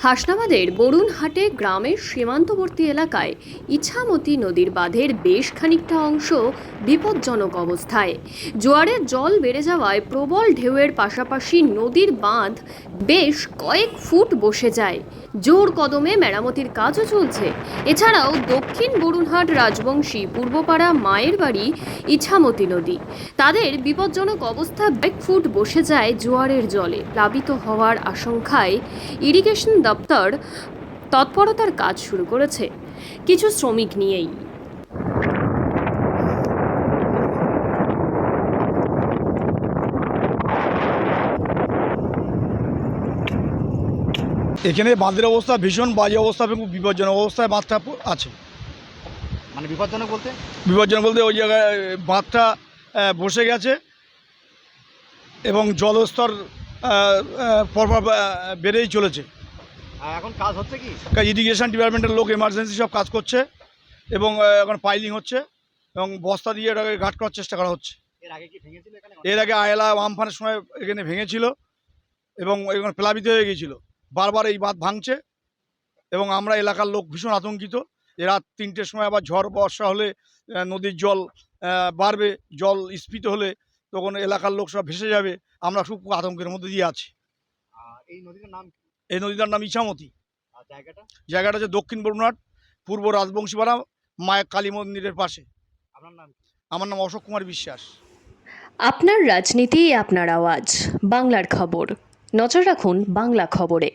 হাসনাবাদের বরুণহাটে গ্রামের সীমান্তবর্তী এলাকায় ইছামতি নদীর বাঁধের বেশ খানিকটা অংশ বিপজ্জনক অবস্থায়। জোয়ারের জল বেড়ে যাওয়ায় প্রবল ঢেউয়ের পাশাপাশি নদীর বাঁধ বেশ কয়েক ফুট বসে যায়। জোর কদমে মেরামতির কাজও চলছে। এছাড়াও দক্ষিণ বরুণহাট রাজবংশী পূর্বপাড়া মায়ের বাড়ি ইছামতি নদী, তাদের বিপজ্জনক অবস্থা কয়েক ফুট বসে যায় জোয়ারের জলে। প্লাবিত হওয়ার আশঙ্কায় ইরিগেশন দপ্তর তৎপরতার কাজ শুরু করেছে কিছু শ্রমিক নিয়েই। এখানে বাঁধের অবস্থা ভীষণ বাজে অবস্থা এবং বিপজ্জনক অবস্থায় বাঁধটা আছে। মানে বিপজ্জনক বলতে ওই জায়গায় বাঁধটা বসে গেছে এবং জলস্তর পরপর বেড়েই চলেছে। এখন কাজ হচ্ছে কি? ইরিগেশন ডিপার্টমেন্টের লোক এমার্জেন্সি সব কাজ করছে এবং এখন পাইলিং হচ্ছে এবং বস্তা দিয়ে এটাকে ঘাট করার চেষ্টা করা হচ্ছে। এর আগে কি ভেঙেছিল এখানে? এর আগে আয়লা আমফানের সময় এখানে ভেঙেছিল এবং এখানে প্লাবিত হয়ে গিয়েছিল। বারবার এই বাঁধ ভাঙছে এবং আমরা এলাকার লোক ভীষণ আতঙ্কিত। রাত ৩টের সময় আবার ঝড় বর্ষা হলে নদীর জল বাড়বে, জল স্ফীত হলে তখন এলাকার লোক সব ভেসে যাবে। আমরা খুব আতঙ্কের মধ্যে দিয়ে আছি। এই নদীটার নাম কি? এই নদীটার নাম ইছামতি। আর জায়গাটা হচ্ছে দক্ষিণ বরুণহাট পূর্ব রাজবংশীপাড়া মায়ের কালী মন্দিরের পাশে। আপনার নাম কি? আমার নাম অশোক কুমার বিশ্বাস। আপনার রাজনীতি, আপনার আওয়াজ, বাংলার খবর। নজর রাখুন বাংলা খবরে।